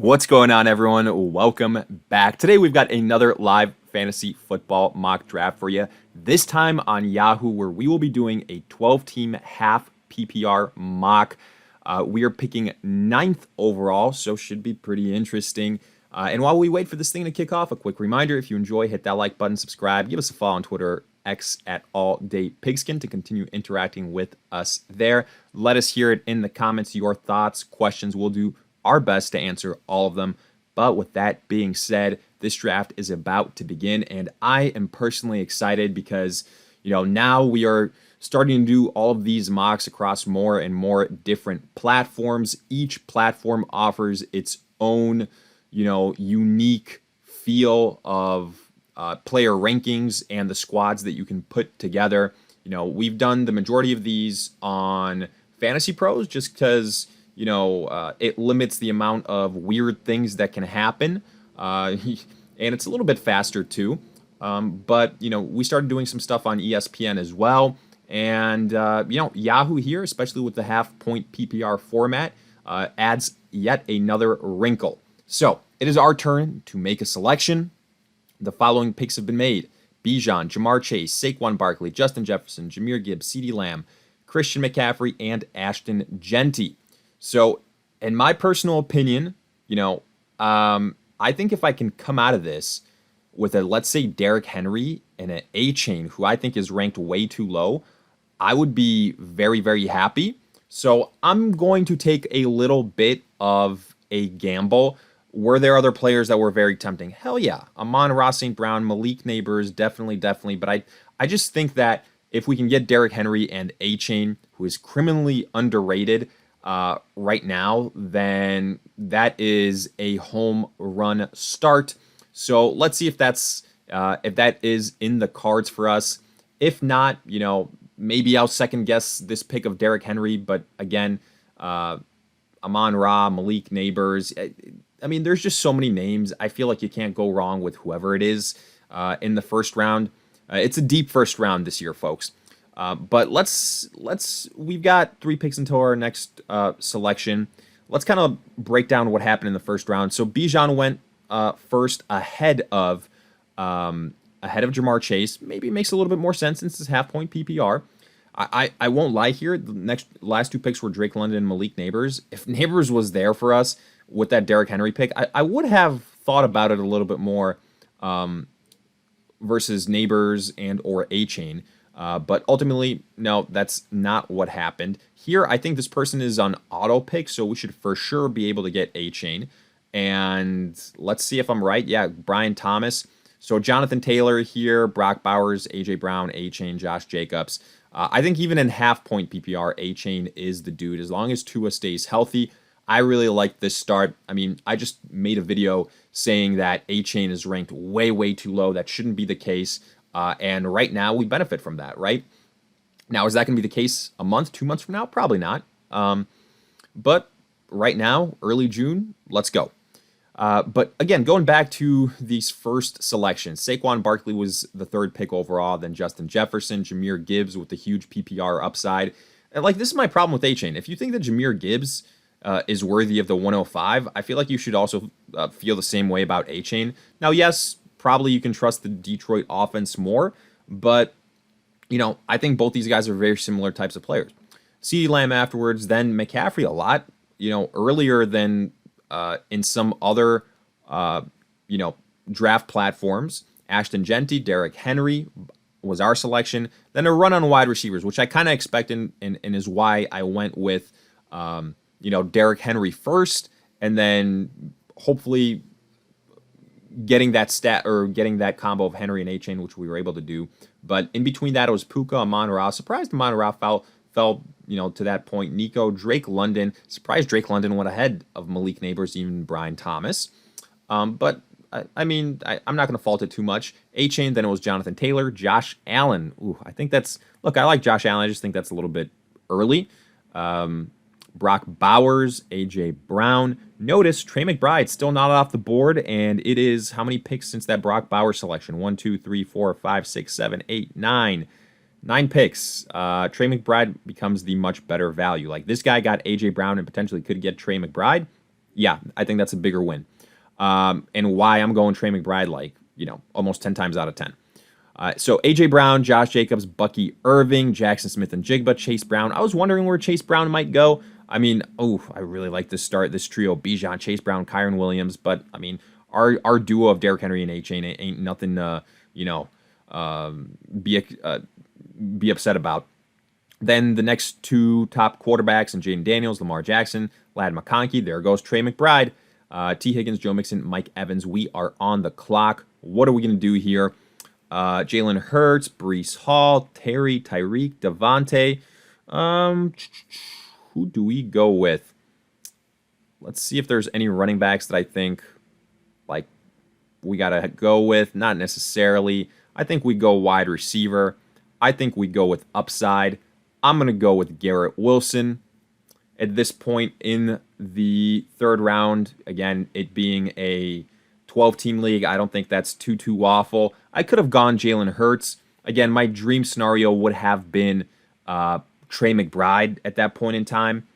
What's going on, everyone? Welcome back. Today we've got another live fantasy football mock draft for you. This time on Yahoo, where we will be doing a 12-team half PPR mock. We are picking 9th overall, so should be pretty interesting. And while we wait for this thing to kick off, a quick reminder: if you enjoy, hit that like button, subscribe, give us a follow on Twitter, X at AllDayPigskin to continue interacting with us there. Let us hear it in the comments, your thoughts, questions. We'll do our best to answer all of them. But with that being said, this draft is about to begin, and I am personally excited because, now we are starting to do all of these mocks across more and more different platforms. Each platform offers its own, unique feel of player rankings and the squads that you can put together. We've done the majority of these on fantasypros just because it limits the amount of weird things that can happen. And it's a little bit faster too. But we started doing some stuff on ESPN as well. And, Yahoo here, especially with the half-point PPR format, adds yet another wrinkle. So it is our turn to make a selection. The following picks have been made: Bijan, Jamar Chase, Saquon Barkley, Justin Jefferson, Jahmyr Gibbs, CeeDee Lamb, Christian McCaffrey, and Ashton Jeanty. So, in my personal opinion, I think if I can come out of this with let's say, Derrick Henry and an A-Chain, who I think is ranked way too low, I would be very, very happy. So, I'm going to take a little bit of a gamble. Were there other players that were very tempting? Hell yeah. Amon-Ra St. Brown, Malik Neighbors, definitely. But I just think that if we can get Derrick Henry and A-Chain, who is criminally underrated right now, then that is a home run start. So let's see if that is in the cards for us. If not, maybe I'll second guess this pick of Derrick Henry. But again, Amon-Ra, Malik Neighbors. I mean, there's just so many names. I feel like you can't go wrong with whoever it is in the first round. It's a deep first round this year, folks. But we've got 3 picks until our next selection. Let's kind of break down what happened in the first round. So Bijan went first ahead of Jamar Chase. Maybe it makes a little bit more sense since it's half-point PPR. I won't lie here. The last 2 picks were Drake London and Malik Neighbors. If Neighbors was there for us with that Derrick Henry pick, I would have thought about it a little bit more versus Neighbors and or A-Chain. But ultimately, no, that's not what happened. Here, I think this person is on auto pick, so we should for sure be able to get A-Chain. And let's see if I'm right. Yeah, Brian Thomas. So Jonathan Taylor here, Brock Bowers, A.J. Brown, A-Chain, Josh Jacobs. I think even in half-point PPR, A-Chain is the dude. As long as Tua stays healthy, I really like this start. I mean, I just made a video saying that A-Chain is ranked way, way too low. That shouldn't be the case. And right now, we benefit from that, right? Now, is that going to be the case a month, 2 months from now? Probably not. But right now, early June, let's go. But again, going back to these first selections, Saquon Barkley was the 3rd pick overall, then Justin Jefferson, Jahmyr Gibbs with the huge PPR upside. And this is my problem with A-Chain. If you think that Jahmyr Gibbs is worthy of the 105, I feel like you should also feel the same way about A-Chain. Now, yes, probably you can trust the Detroit offense more, but, I think both these guys are very similar types of players. CeeDee Lamb afterwards, then McCaffrey a lot, earlier than in some other, draft platforms. Ashton Jeanty, Derrick Henry was our selection. Then a run on wide receivers, which I kind of expected and is why I went with, Derrick Henry first, and then hopefully getting that combo of Henry and A-Chain, which we were able to do. But in between that, it was Puka, Amon-Ra. Surprised Amon-Ra fell to that point. Nico, Drake London. Surprised Drake London went ahead of Malik Neighbors, even Brian Thomas. But, I'm not going to fault it too much. A-Chain, then it was Jonathan Taylor, Josh Allen. Ooh, I like Josh Allen. I just think that's a little bit early. Brock Bowers, A.J. Brown. Notice Trey McBride still not off the board, and it is how many picks since that Brock Bowers selection? 1, 2, 3, 4, 5, 6, 7, 8, 9. 9 picks. Trey McBride becomes the much better value. Like, this guy got A.J. Brown and potentially could get Trey McBride. Yeah, I think that's a bigger win. And why I'm going Trey McBride, like, almost 10 times out of 10. So A.J. Brown, Josh Jacobs, Bucky Irving, Jackson Smith and Jigba, Chase Brown. I was wondering where Chase Brown might go. I mean, I really like to start this trio: Bijan, Chase Brown, Kyron Williams. But I mean, our duo of Derrick Henry and A-Chain ain't nothing you know, be upset about. Then the next two top quarterbacks and Jaden Daniels, Lamar Jackson, Lad McConkey. There goes Trey McBride, T. Higgins, Joe Mixon, Mike Evans. We are on the clock. What are we going to do here? Jalen Hurts, Breece Hall, Terry, Tyreek, Devontae. Who do we go with? Let's see if there's any running backs that I think like we got to go with. Not necessarily. I think we go wide receiver. I think we go with upside. I'm going to go with Garrett Wilson at this point in the third round. Again, it being a 12-team league, I don't think that's too awful. I could have gone Jalen Hurts. Again, my dream scenario would have been Trey McBride at that point in time.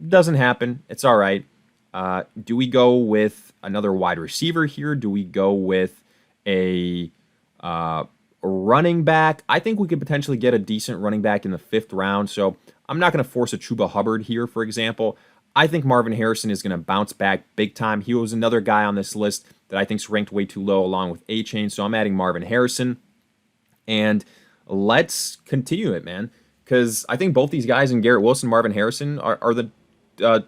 Doesn't happen. It's all right. Do we go with another wide receiver here? Do we go with a running back? I think we could potentially get a decent running back in the 5th round. So I'm not going to force a Chuba Hubbard here, for example. I think Marvin Harrison is going to bounce back big time. He was another guy on this list that I think is ranked way too low along with A-Chain. So I'm adding Marvin Harrison. And let's continue it, man. Because I think both these guys, and Garrett Wilson, Marvin Harrison, are the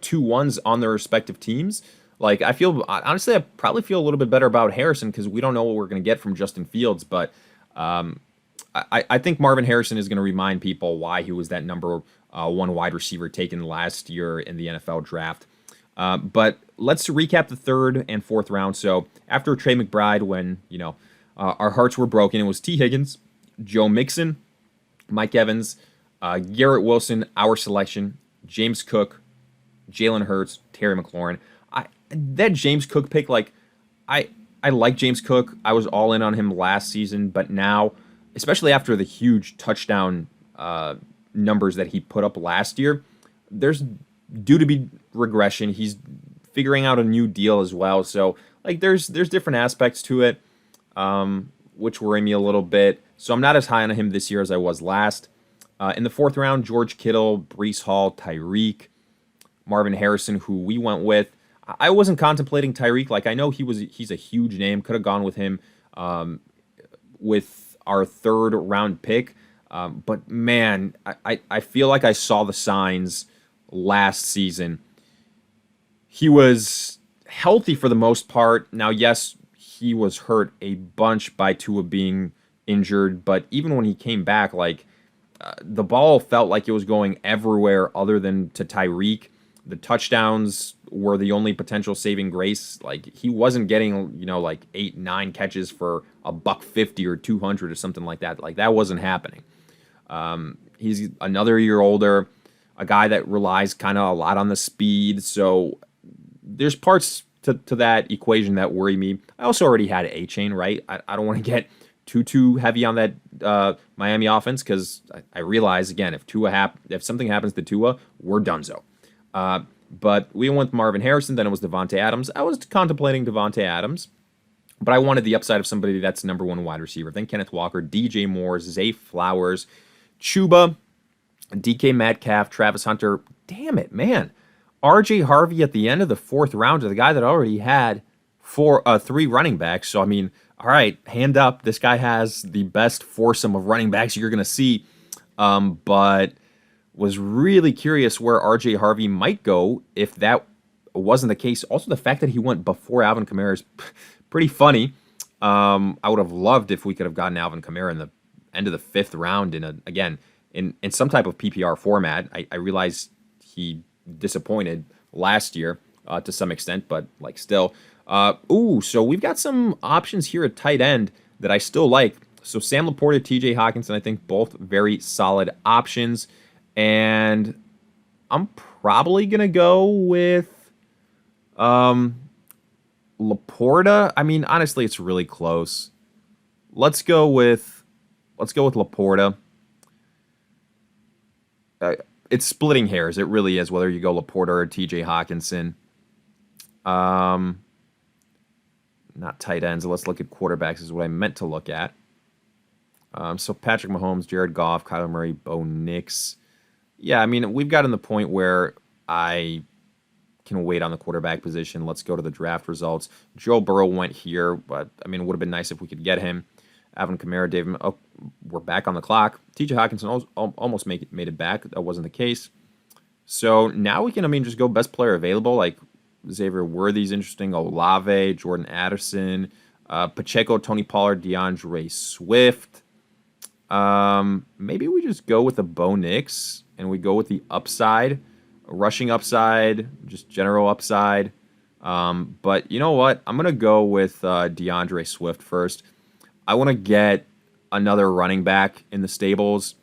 2 ones on their respective teams. Like, honestly, I probably feel a little bit better about Harrison because we don't know what we're going to get from Justin Fields. But I think Marvin Harrison is going to remind people why he was that number 1 wide receiver taken last year in the NFL draft. But let's recap the 3rd and 4th round. So after Trey McBride, when our hearts were broken, it was T. Higgins, Joe Mixon, Mike Evans, Garrett Wilson, our selection, James Cook, Jalen Hurts, Terry McLaurin. That James Cook pick, like, I like James Cook. I was all in on him last season, but now, especially after the huge touchdown numbers that he put up last year, there's due to be regression. He's figuring out a new deal as well. So, like, there's different aspects to it, which worry me a little bit. So I'm not as high on him this year as I was last. In the 4th round, George Kittle, Breece Hall, Tyreek, Marvin Harrison, who we went with. I wasn't contemplating Tyreek. Like, I know he's a huge name. Could have gone with him with our 3rd round pick. But, man, I feel like I saw the signs last season. He was healthy for the most part. Now, yes, he was hurt a bunch by Tua being injured. But even when he came back, like, the ball felt like it was going everywhere other than to Tyreek. The touchdowns were the only potential saving grace. Like, he wasn't getting, like 8-9 catches for $150 or 200 or something like that. Like, that wasn't happening. He's another year older, a guy that relies kind of a lot on the speed. So there's parts to that equation that worry me. I also already had A-Chain, right? I don't want to get too heavy on that Miami offense because I realize, again, if something happens to Tua, we're donezo. But we went with Marvin Harrison, then it was Devontae Adams. I was contemplating Devontae Adams, but I wanted the upside of somebody that's number 1 wide receiver. Then Kenneth Walker, DJ Moore, Zay Flowers, Chuba, DK Metcalf, Travis Hunter. Damn it, man. RJ Harvey at the end of the 4th round to the guy that already had 3 running backs. So, I mean, all right, hand up. This guy has the best foursome of running backs you're going to see. But was really curious where RJ Harvey might go if that wasn't the case. Also, the fact that he went before Alvin Kamara is pretty funny. I would have loved if we could have gotten Alvin Kamara in the end of the 5th round in some type of PPR format. I realize he disappointed last year to some extent, but like still. So we've got some options here at tight end that I still like. So Sam Laporta, TJ Hawkinson, I think both very solid options. And I'm probably going to go with Laporta. I mean, honestly, it's really close. Let's go with Laporta. It's splitting hairs. It really is, whether you go Laporta or TJ Hawkinson. Um, Not tight ends. Let's look at quarterbacks is what I meant to look at. So Patrick Mahomes, Jared Goff, Kyler Murray, Bo Nix. Yeah, I mean, we've gotten the point where I can wait on the quarterback position. Let's go to the draft results. Joe Burrow went here, but I mean, it would have been nice if we could get him. Alvin Kamara, David. Oh, we're back on the clock. T.J. Hawkinson almost made it back. That wasn't the case. So now we can, I mean, just go best player available. Like Xavier Worthy's interesting. Olave, Jordan Addison, Pacheco, Tony Pollard, DeAndre Swift. Maybe we just go with the Bo Nix and we go with the upside, rushing upside, just general upside. But you know what? I'm gonna go with DeAndre Swift first. I want to get another running back in the stables.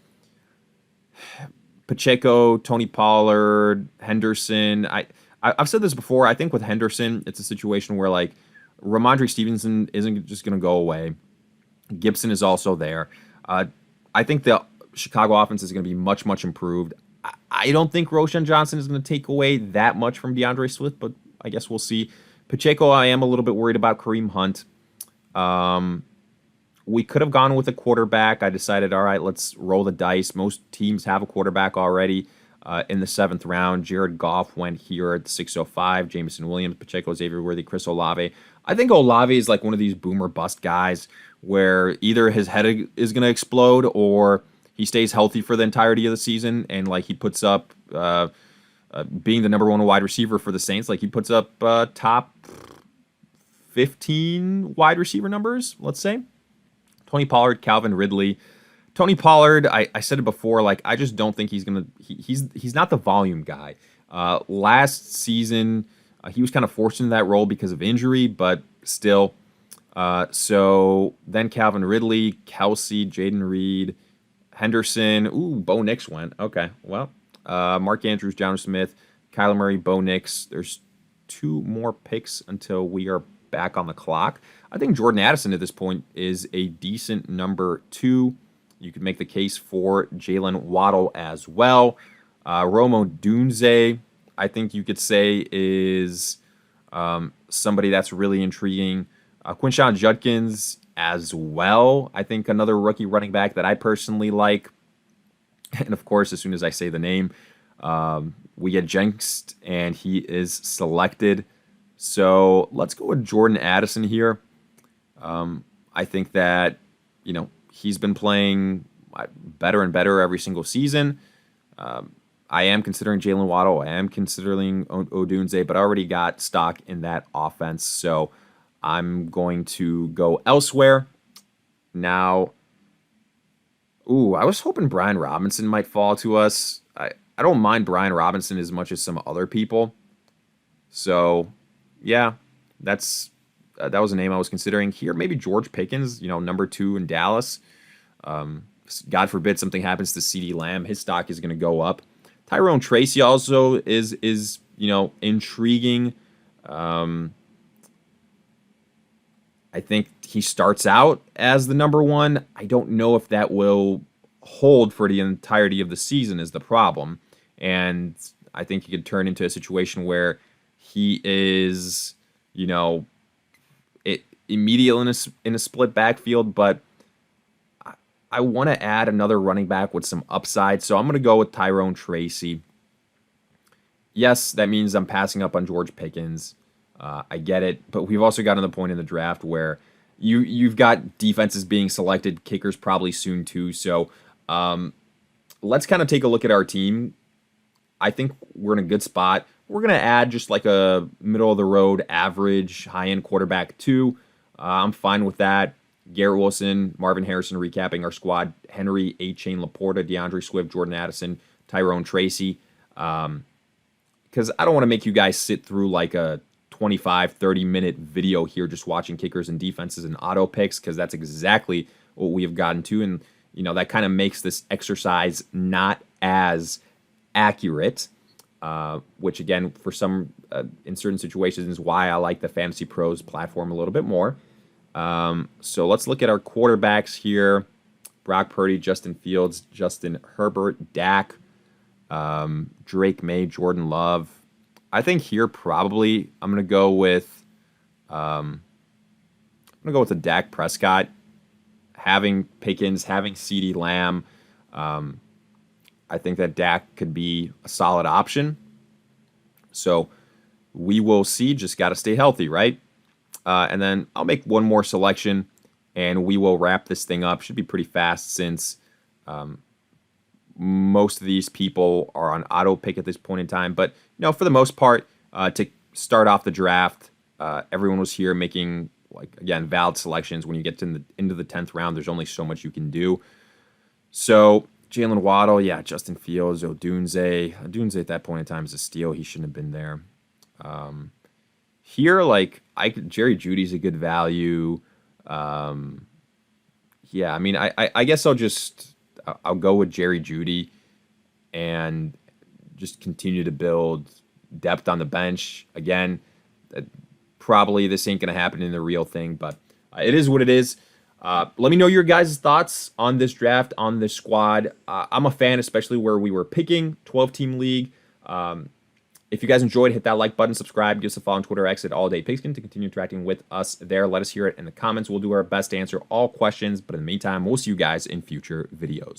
Pacheco, Tony Pollard, Henderson. I've said this before. I think with Henderson, it's a situation where like Ramondre Stevenson isn't just going to go away. Gibson is also there. I think the Chicago offense is going to be much, much improved. I don't think Roshan Johnson is going to take away that much from DeAndre Swift, but I guess we'll see. Pacheco, I am a little bit worried about Kareem Hunt. We could have gone with a quarterback. I decided, all right, let's roll the dice. Most teams have a quarterback already in the 7th round. Jared Goff went here at 605. Jameson Williams, Pacheco, Xavier Worthy, Chris Olave. I think Olave is like one of these boomer bust guys where either his head is going to explode or he stays healthy for the entirety of the season and like he puts up, being the number 1 wide receiver for the Saints, like he puts up top 15 wide receiver numbers, let's say. Tony Pollard, Calvin Ridley. Tony Pollard, I said it before, like I just don't think he's not the volume guy. Last season, he was kind of forced into that role because of injury, but still. So then Calvin Ridley, Kelsey, Jaden Reed, Henderson. Ooh, Bo Nix went. Okay, well, Mark Andrews, John Smith, Kyler Murray, Bo Nix. There's 2 more picks until we are back on the clock. I think Jordan Addison at this point is a decent number 2. You could make the case for Jalen Waddle as well. Romo Dunze, I think you could say, is somebody that's really intriguing. Quinshon Judkins as well. I think another rookie running back that I personally like. And of course, as soon as I say the name, we get jinxed and he is selected. So let's go with Jordan Addison here. I think that, you know, he's been playing better and better every single season. I am considering Jalen Waddle. I am considering Odunze, but I already got stock in that offense. So I'm going to go elsewhere. Now, I was hoping Brian Robinson might fall to us. I don't mind Brian Robinson as much as some other people. So, yeah, that was a name I was considering here. Maybe George Pickens, you know, number 2 in Dallas. God forbid something happens to CeeDee Lamb. His stock is going to go up. Tyrone Tracy also is you know, intriguing. I think he starts out as the number 1. I don't know if that will hold for the entirety of the season is the problem. And I think he could turn into a situation where he is, you know, immediately in a split backfield, but I want to add another running back with some upside, so I'm going to go with Tyrone Tracy. Yes, that means I'm passing up on George Pickens. I get it, but we've also gotten to the point in the draft where you've got defenses being selected, kickers probably soon too. So let's kind of take a look at our team. I think we're in a good spot. We're going to add just like a middle-of-the-road, average, high-end quarterback too. I'm fine with that. Garrett Wilson, Marvin Harrison recapping our squad. Henry, A-Chain, Laporta, DeAndre Swift, Jordan Addison, Tyrone Tracy. Because I don't want to make you guys sit through like a 25, 30-minute video here just watching kickers and defenses and auto picks, because that's exactly what we have gotten to. And, you know, that kind of makes this exercise not as accurate. Which again, for some in certain situations, is why I like the Fantasy Pros platform a little bit more. So let's look at our quarterbacks here: Brock Purdy, Justin Fields, Justin Herbert, Dak, Drake May, Jordan Love. I think here probably I'm gonna go with the Dak Prescott, having Pickens, having CeeDee Lamb. I think that Dak could be a solid option. So we will see. Just got to stay healthy, right? And then I'll make one more selection, and we will wrap this thing up. Should be pretty fast since most of these people are on auto pick at this point in time. But for the most part, to start off the draft, everyone was here making again valid selections. When you get to into the 10th round, there's only so much you can do. So Jalen Waddle, yeah, Justin Fields, Odunze. Odunze at that point in time is a steal. He shouldn't have been there. Here, Jerry Jeudy's a good value. Yeah, I mean, I guess I'll go with Jerry Jeudy and just continue to build depth on the bench. Again, probably this ain't going to happen in the real thing, but it is what it is. Let me know your guys' thoughts on this draft, on this squad. I'm a fan, especially where we were picking 12-team league. If you guys enjoyed, hit that like button, subscribe, give us a follow on Twitter, X at AllDayPigskin to continue interacting with us there. Let us hear it in the comments. We'll do our best to answer all questions, but in the meantime, we'll see you guys in future videos.